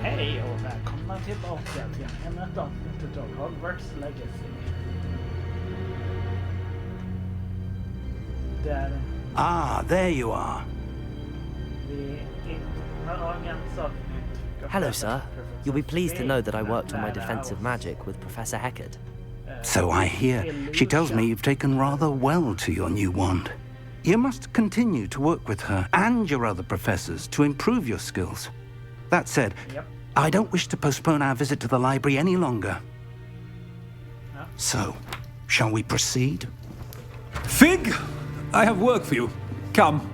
Hej och välkomna tillbaka till ännu ett avsnitt av Hogwarts Legacy. Där there you are. vi dagens avsnitt. Hello, sir. You'll be pleased to know that I worked on my defensive magic with Professor Heckard. So I hear. She tells me you've taken rather well to your new wand. You must continue to work with her and your other professors to improve your skills. That said, I don't wish to postpone our visit to the library any longer. So, shall we proceed? Fig! I have work for you. Come.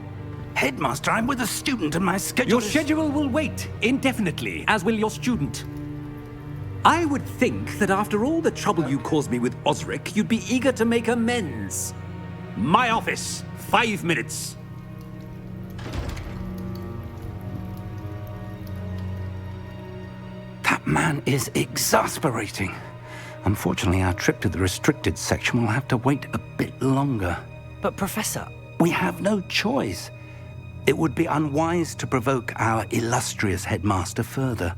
Headmaster, I'm with a student and my schedule Your schedule will wait indefinitely, as will your student. I would think that after all the trouble you caused me with Osric, you'd be eager to make amends. My office, 5 minutes. That man is exasperating. Unfortunately, our trip to the restricted section will have to wait a bit longer. But, Professor... We have no choice. It would be unwise to provoke our illustrious headmaster further.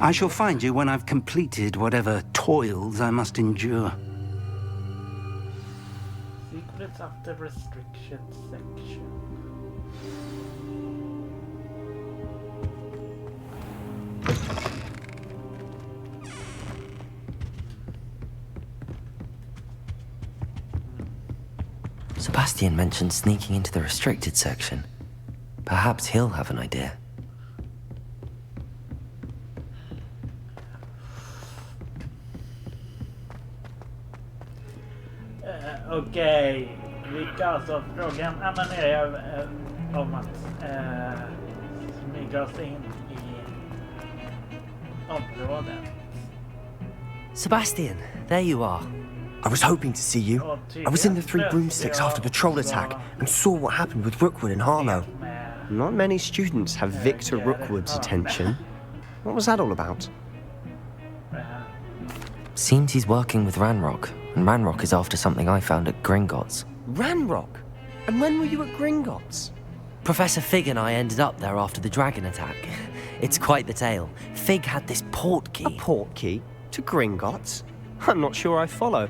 I shall find you when I've completed whatever toils I must endure. Secrets of the restriction section. Sebastian mentioned sneaking into the restricted section. Perhaps he'll have an idea. Okej, vi kan alltså frågan emanerar om att smyga oss in i området. Sebastian, there you are. I was hoping to see you. I was in the Three Broomsticks after the troll attack and saw what happened with Rookwood and Harlow. Not many students have Victor Rookwood's attention. What was that all about? Seems he's working with Ranrock, and Ranrock is after something I found at Gringotts. Ranrock? And when were you at Gringotts? Professor Fig and I ended up there after the dragon attack. It's quite the tale. Fig had this port key. A port key? To Gringotts? I'm not sure I follow.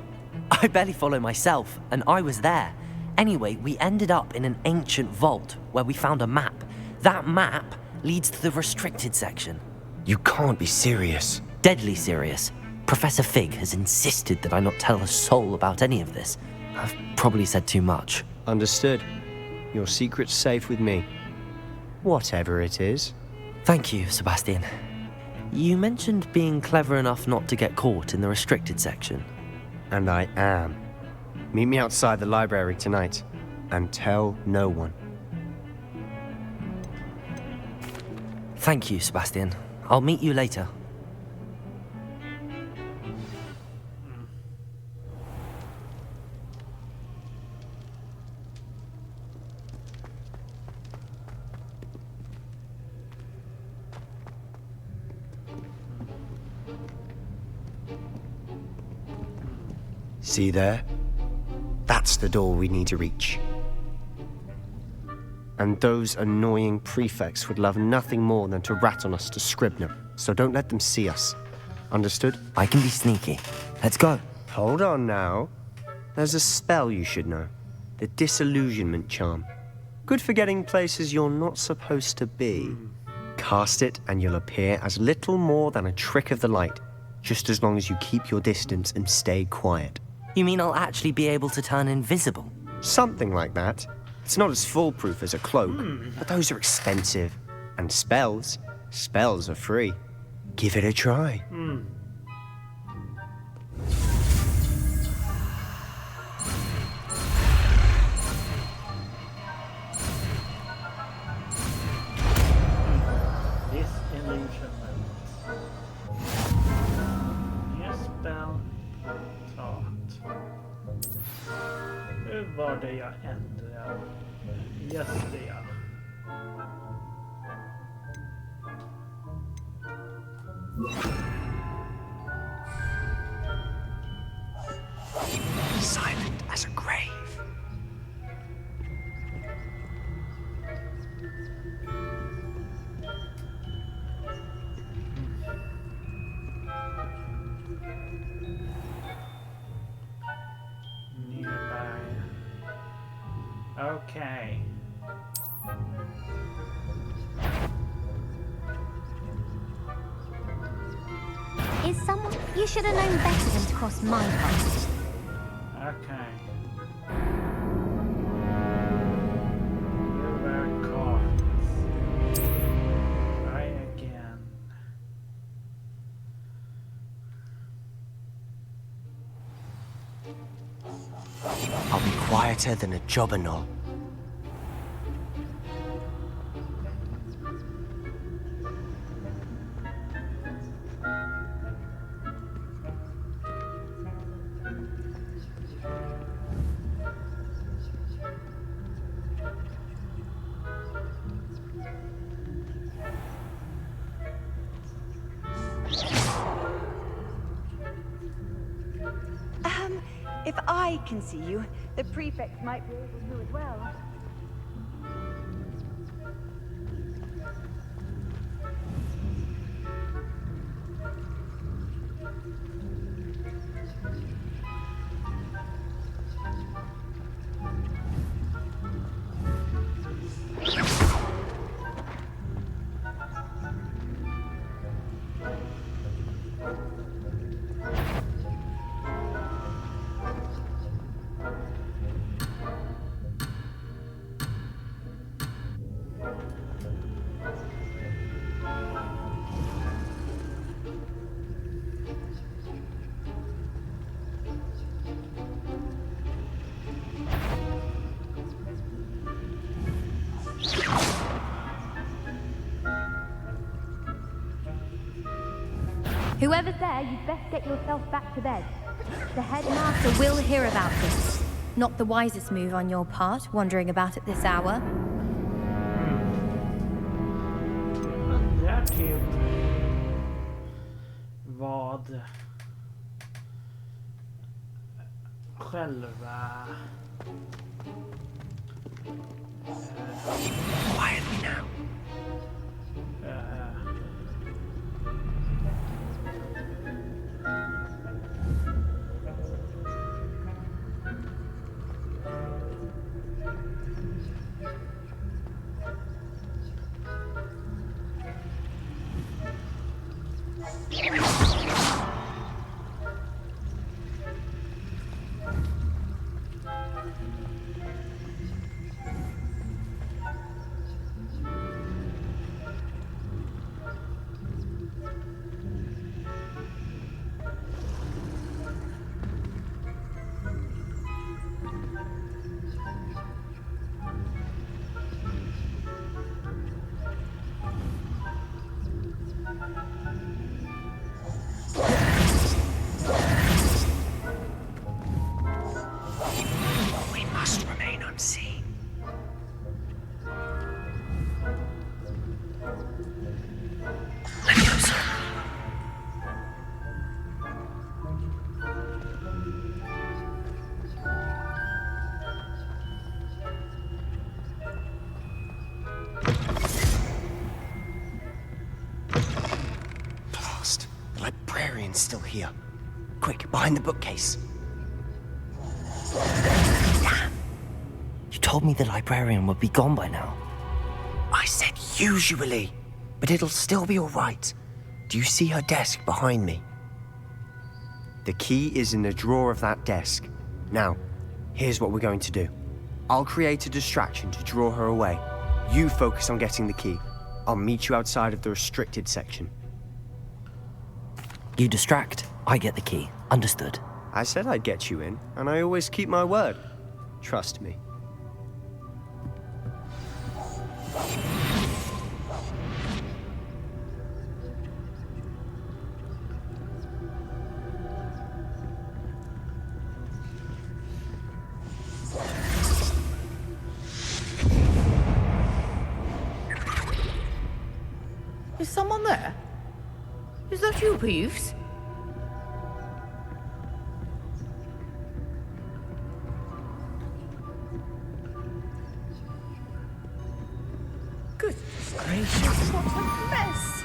I barely follow myself, and I was there. Anyway, we ended up in an ancient vault where we found a map. That map leads to the restricted section. You can't be serious. Deadly serious. Professor Fig has insisted that I not tell a soul about any of this. I've probably said too much. Understood. Your secret's safe with me. Whatever it is. Thank you, Sebastian. You mentioned being clever enough not to get caught in the restricted section. And I am. Meet me outside the library tonight, and tell no one. Thank you, Sebastian. I'll meet you later. See there? That's the door we need to reach. And those annoying prefects would love nothing more than to rat on us to Scribner, so don't let them see us. Understood? I can be sneaky. Let's go. Hold on now. There's a spell you should know. The Disillusionment charm. Good for getting places you're not supposed to be. Cast it and you'll appear as little more than a trick of the light, just as long as you keep your distance and stay quiet. You mean I'll actually be able to turn invisible? Something like that. It's not as foolproof as a cloak, but those are expensive. And spells are free. Give it a try. Disillusional. New spell. Hur var det jag ändrade? Just det, ja. Silent as a grave. Okay. Is someone... You should have known better than to cross my path. Okay. You were caught. Try again. I'll be quieter than a jobberknoll. If I can see you, the prefect might be able to as well. Whoever's there, you'd best get yourself back to bed. The headmaster will hear about this. Not the wisest move on your part, wandering about at this hour. Undrar till vad själva Quietly now. We must remain unseen. Leviosa. Blast. The librarian's still here. Quick, behind the bookcase. Damn. You told me the librarian would be gone by now. I said usually, but it'll still be all right. Do you see her desk behind me? The key is in the drawer of that desk. Now, here's what we're going to do. I'll create a distraction to draw her away. You focus on getting the key. I'll meet you outside of the restricted section. You distract, I get the key. Understood. I said I'd get you in, and I always keep my word. Trust me. Is someone there? Is that you, Peeves? Goodness gracious, what a mess!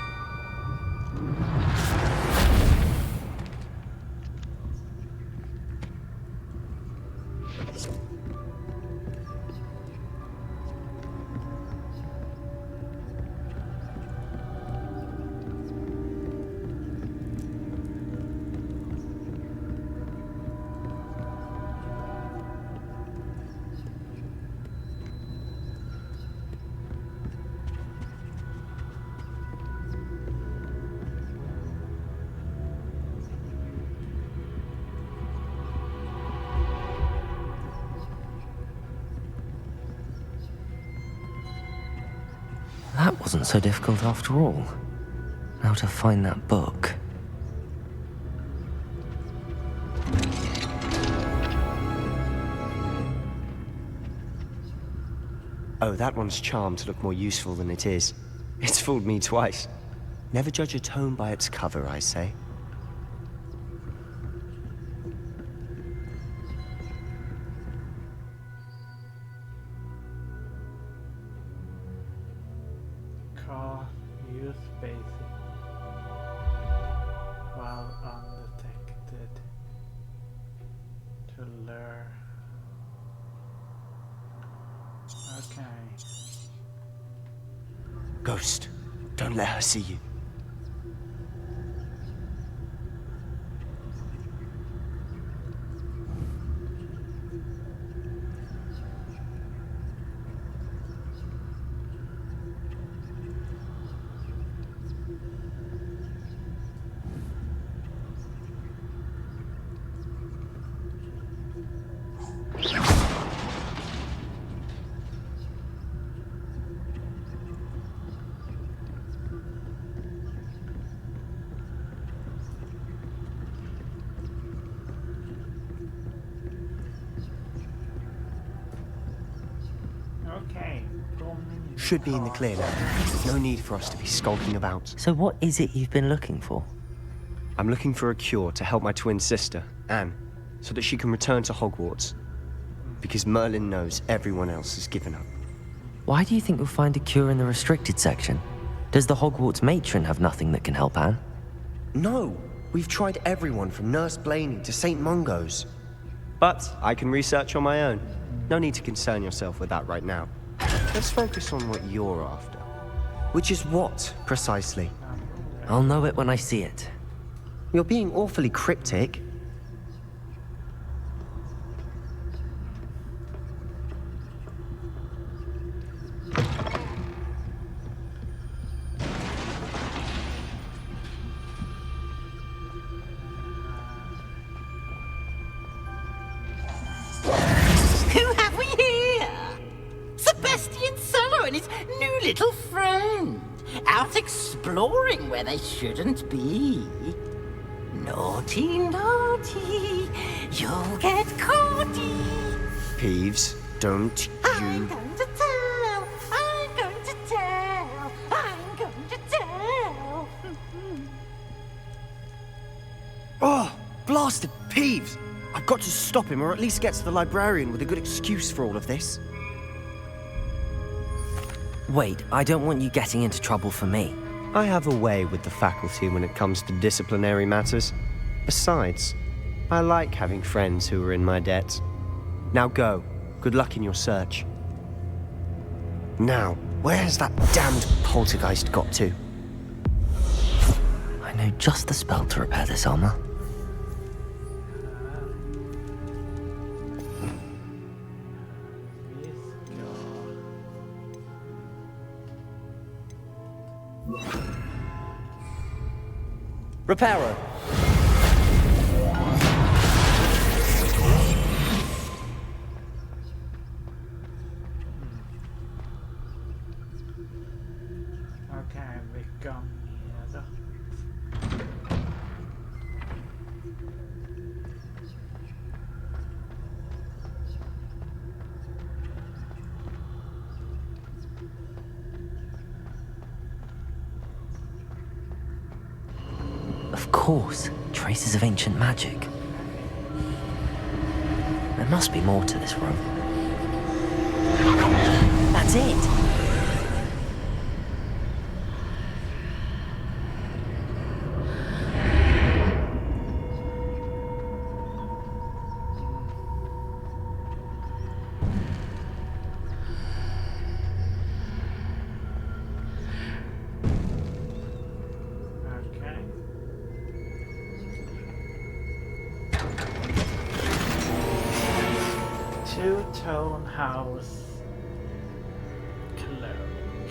That wasn't so difficult after all. Now to find that book. Oh, that one's charmed to look more useful than it is. It's fooled me twice. Never judge a tome by its cover, I say. Car use basic while undetected to lure. Okay. Ghost, don't let her see you. Okay. Should be in the clear now. No need for us to be skulking about. So what is it you've been looking for? I'm looking for a cure to help my twin sister, Anne, so that she can return to Hogwarts. Because Merlin knows everyone else has given up. Why do you think you'll find a cure in the restricted section? Does the Hogwarts matron have nothing that can help Anne? No! We've tried everyone from Nurse Blaney to St. Mungo's. But I can research on my own. No need to concern yourself with that right now. Let's focus on what you're after. Which is what, precisely? I'll know it when I see it. You're being awfully cryptic. Who have we here? Sebastian Cello and his new little friend. Out exploring where they shouldn't be. Naughty, naughty. You'll get caughty. Peeves, don't I'm you... going to tell. I'm going to tell. I'm going to tell. Oh, blasted Peeves! I've got to stop him, or at least get to the librarian with a good excuse for all of this. Wait, I don't want you getting into trouble for me. I have a way with the faculty when it comes to disciplinary matters. Besides, I like having friends who are in my debt. Now go. Good luck in your search. Now, where has that damned poltergeist got to? I know just the spell to repair this armor. Reparo. Okay, vi kan nere. Of course, traces of ancient magic. There must be more to this room. That's it! Okay. Two-tone house cloak.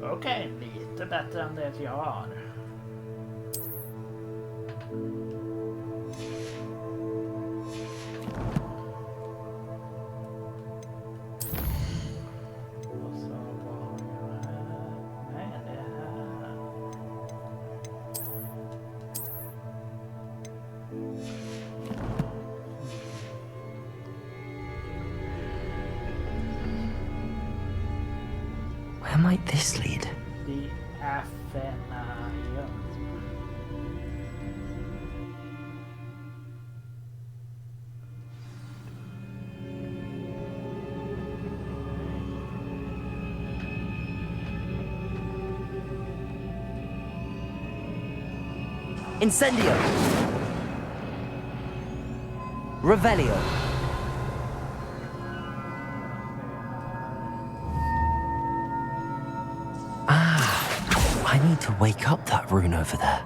Okej, lite bättre än det jag har. might this lead? The Athenarians. Incendio! Revelio! I need to wake up that rune over there.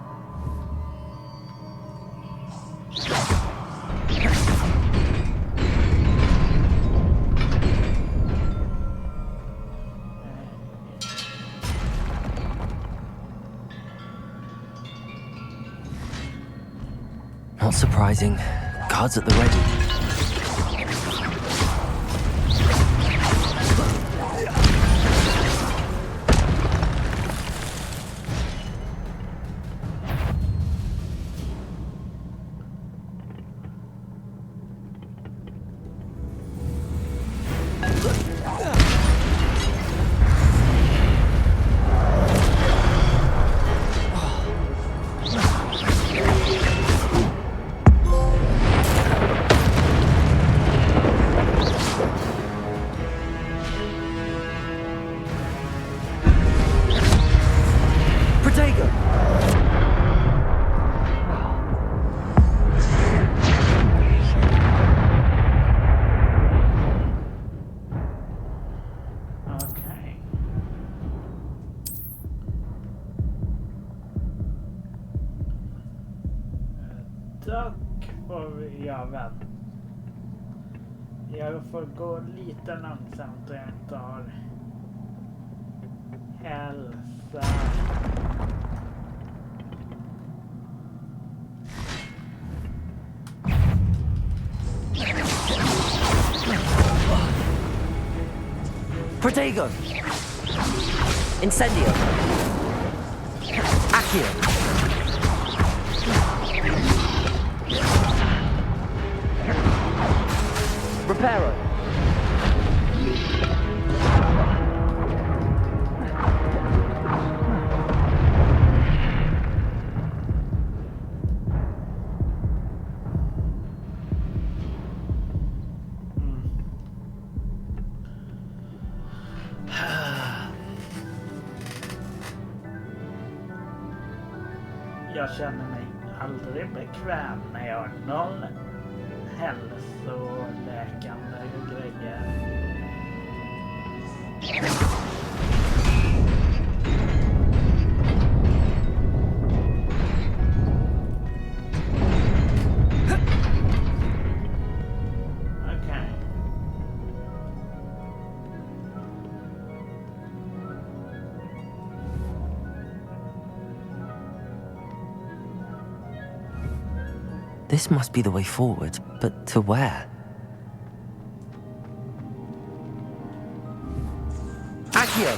Not surprising. Guards at the ready. Jag får gå lite långsamt och jag inte har hälsa. Protego! Incendio! Accio! Reparo! Jag känner mig aldrig bekväm när jag har noll hälsoläkande grejer. Okej. This must be the way forward, but to where? Accio!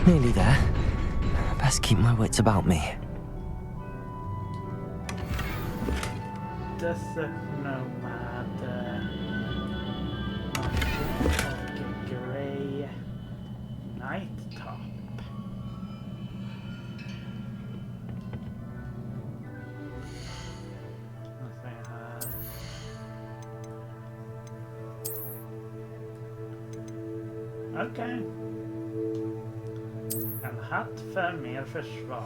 Nearly there. Best keep my wits about me. Disillusional och Grey Night Top. Okej. En hatt för mer försvar.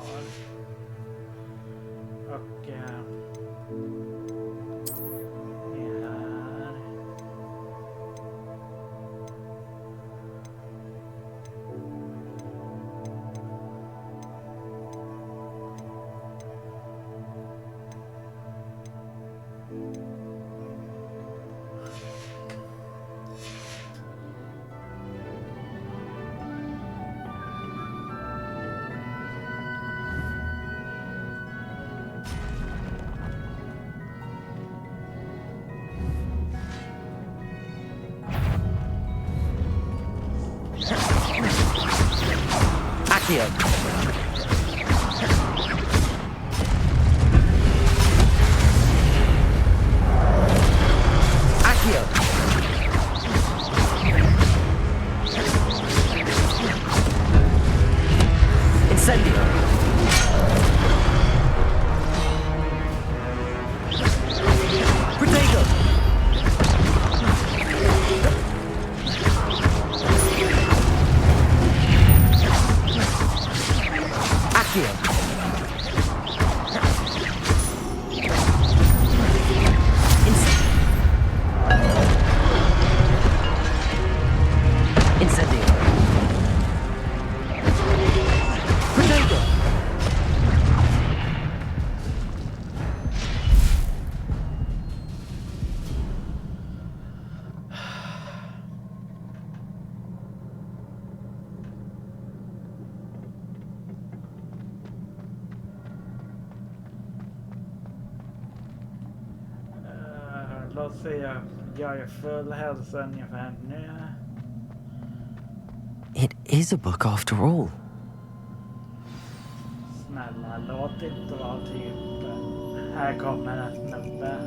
Och det här. Accio. Accio. Incendio. Protego. Accio. Incendio. Protego. Låt säga, jag är full hälsa ungefär nu. It is a book after all. Snälla, låt inte vara typ. Här kommer en snubbe.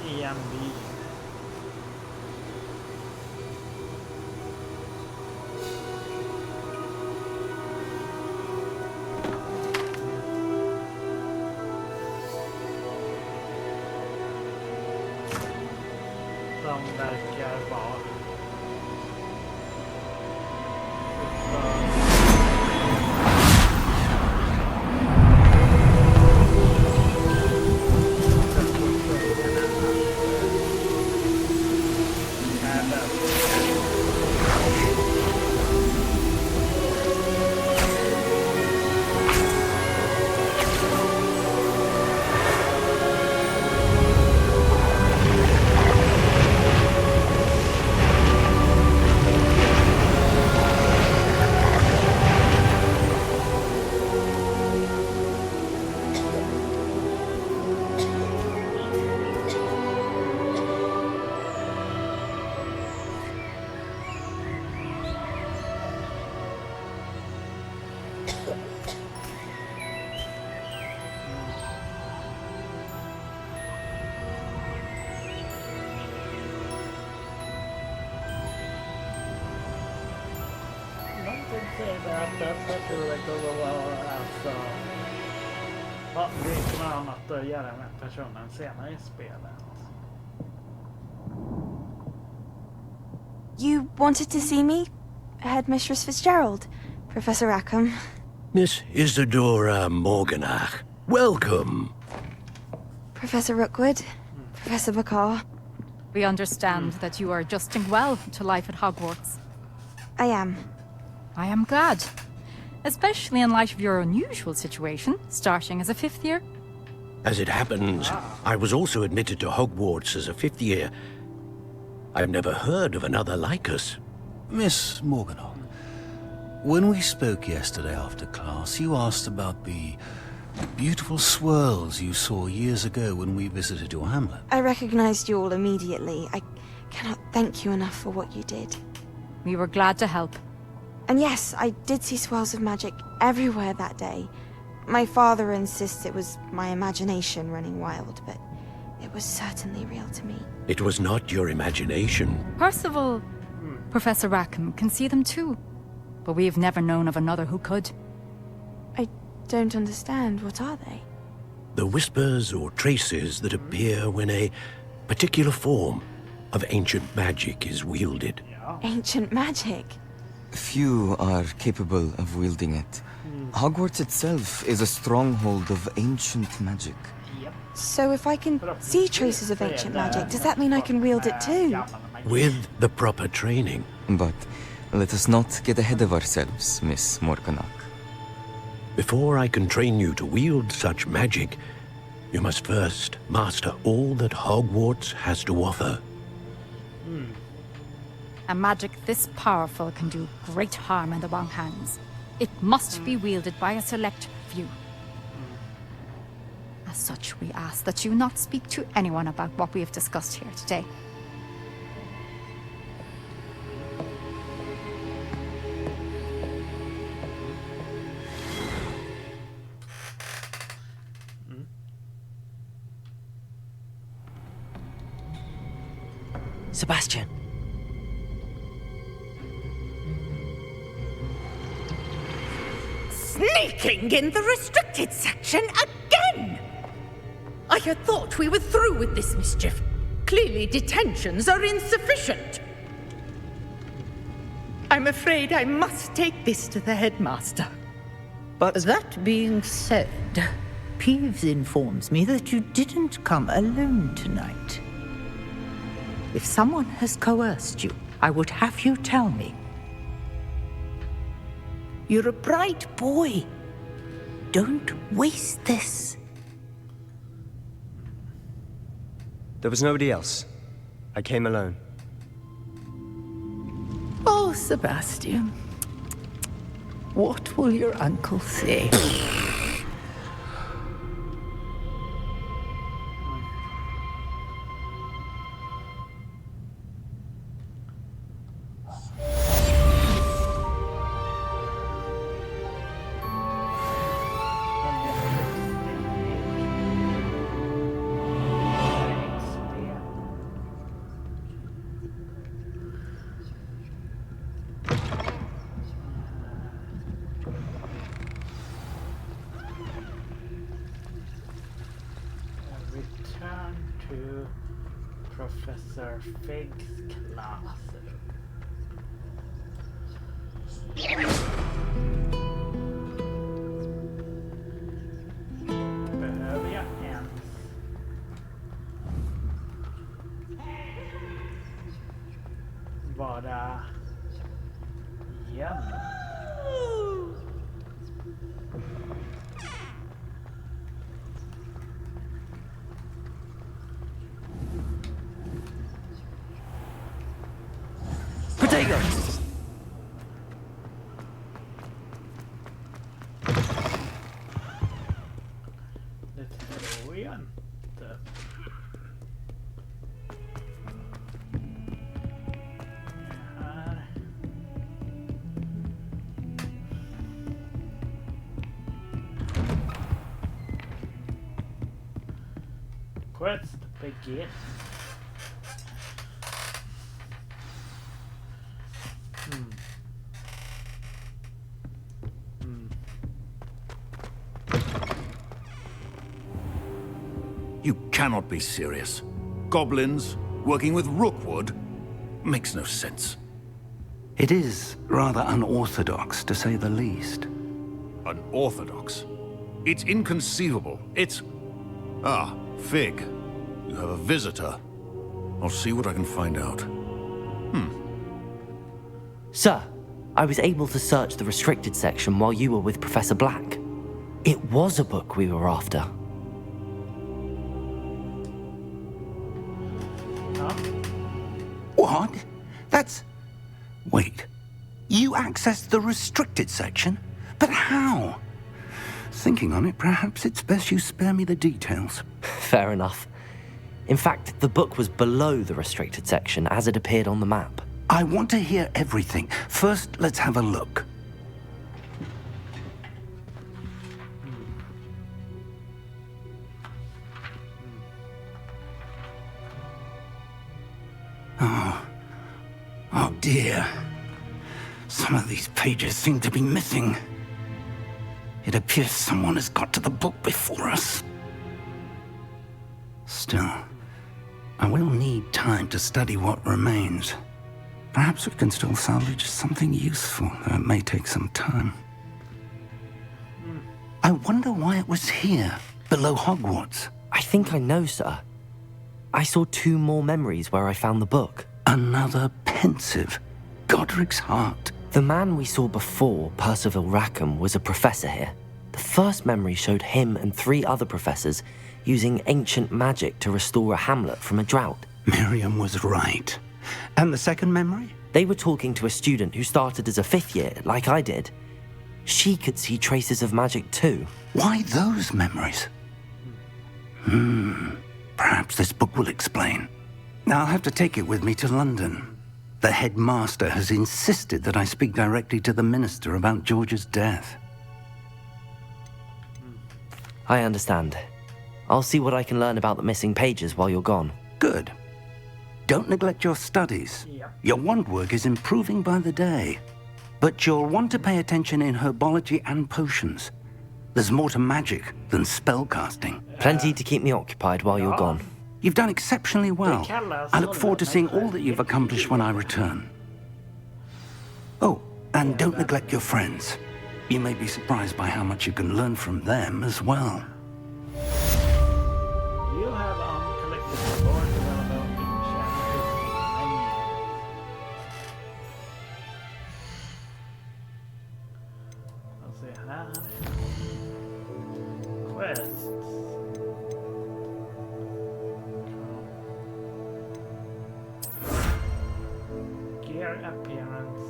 EMB. Som verkar vara det kommer annat att göra med personen senare i spelet. You wanted to see me? Headmistress Fitzgerald, Professor Rackham. Miss Isadora Morganach, welcome. Professor Rookwood, Professor Bakar. We understand that you are adjusting well to life at Hogwarts. I am. I am glad. Especially in light of your unusual situation, starting as a 5th year. As it happens, I was also admitted to Hogwarts as a 5th year. I've never heard of another like us. Miss Morganach, when we spoke yesterday after class, you asked about the beautiful swirls you saw years ago when we visited your hamlet. I recognized you all immediately. I cannot thank you enough for what you did. We were glad to help. And yes, I did see swirls of magic everywhere that day. My father insists it was my imagination running wild, but it was certainly real to me. It was not your imagination. Percival, Professor Rackham can see them too. But we have never known of another who could. I don't understand. What are they? The whispers or traces that appear when a particular form of ancient magic is wielded. Ancient magic? Few are capable of wielding it. Hogwarts itself is a stronghold of ancient magic. So if I can see traces of ancient magic, does that mean I can wield it too? With the proper training. But let us not get ahead of ourselves, Miss Morganach. Before I can train you to wield such magic, you must first master all that Hogwarts has to offer. A magic this powerful can do great harm in the wrong hands. It must be wielded by a select few. As such, we ask that you not speak to anyone about what we have discussed here today. Sebastian. Sneaking in the restricted section again! I had thought we were through with this mischief. Clearly detentions are insufficient. I'm afraid I must take this to the headmaster. But that being said, Peeves informs me that you didn't come alone tonight. If someone has coerced you, I would have you tell me. You're a bright boy. Don't waste this. there was nobody else. I came alone. Oh, Sebastian. What will your uncle say? Return to Professor Fig's class. Behöver jag ens vara igen? Potato! Det tror jag inte. Här. Quest begin. You cannot be serious. Goblins working with Rookwood makes no sense. It is rather unorthodox, to say the least. Unorthodox? It's inconceivable. It's... Ah, Fig. You have a visitor. I'll see what I can find out. Sir, I was able to search the restricted section while you were with Professor Black. It was a book we were after. What? That's... Wait. You accessed the restricted section? But how? Thinking on it, perhaps it's best you spare me the details. Fair enough. In fact, the book was below the restricted section as it appeared on the map. I want to hear everything. First, let's have a look. Oh dear. Some of these pages seem to be missing. It appears someone has got to the book before us. Still, I will need time to study what remains. Perhaps we can still salvage something useful, though it may take some time. I wonder why it was here, below Hogwarts. I think I know, sir. I saw 2 more memories where I found the book. Another pensive. Godric's heart. The man we saw before, Percival Rackham, was a professor here. The first memory showed him and 3 other professors using ancient magic to restore a hamlet from a drought. Miriam was right. And the second memory? They were talking to a student who started as a 5th year, like I did. She could see traces of magic too. Why those memories? Perhaps this book will explain. Now I'll have to take it with me to London. The headmaster has insisted that I speak directly to the minister about George's death. I understand. I'll see what I can learn about the missing pages while you're gone. Good. Don't neglect your studies. Yep. Your wand work is improving by the day. But you'll want to pay attention in herbology and potions. There's more to magic than spellcasting. Plenty to keep me occupied while you're gone. You've done exceptionally well. I look forward to seeing all that you've accomplished when I return. Oh, and don't neglect your friends. You may be surprised by how much you can learn from them as well. You have uncollected more development in Let's see här. Quests. Gear appearance.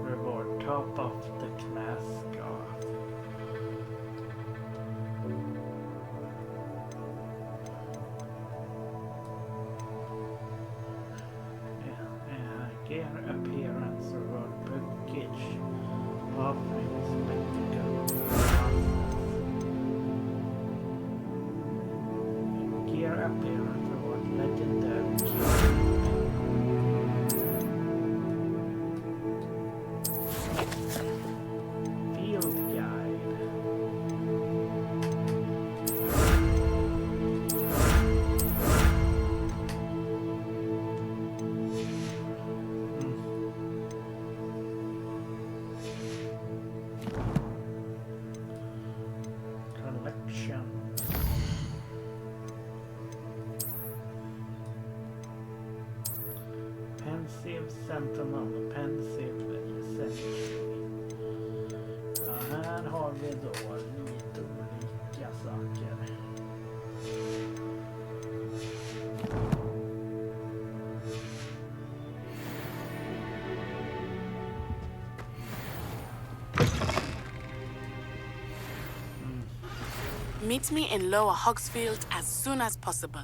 Reward top of the class scarf. Gear appearance reward package. Offering spectacle. Gear appearance reward legendary gear. Field guide. Collection. Pensive Sentinel, Pensive Sentry. Ja, här har vi då lite olika saker. Meet me in Lower Hogsfield as soon as possible.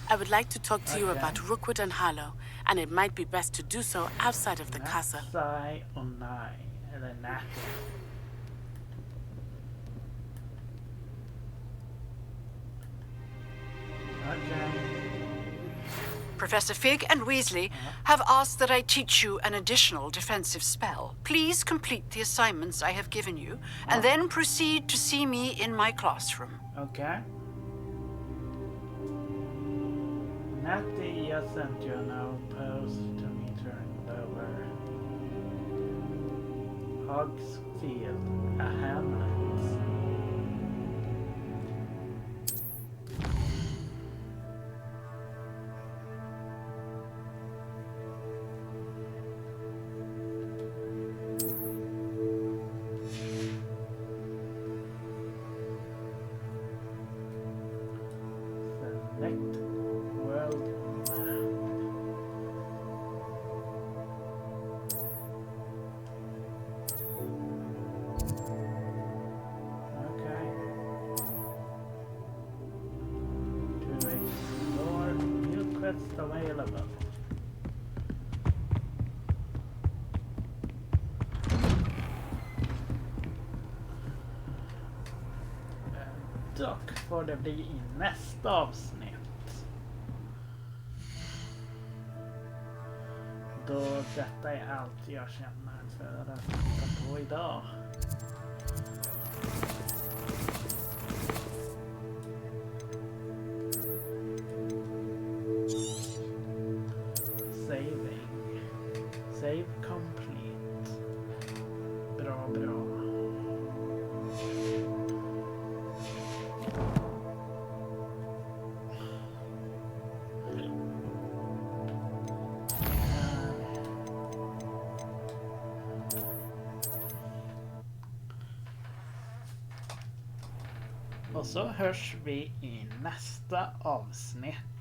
I would like to talk to you about Rookwood and Harlow, and it might be best to do so outside of the castle. Outside or night, eller natten. Okay. Professor Fig and Weasley have asked that I teach you an additional defensive spell. Please complete the assignments I have given you, and then proceed to see me in my classroom. Okay. Natty, jag sent you an outpost to meet her in Lower Hogsfield, a hamlet. Select world map. Okay. To explore, new quests available. Dock får det bli i nästa avsnitt. Då detta är allt jag känner för att titta på idag. Saving. Save complete. Bra, bra. Och så hörs vi i nästa avsnitt.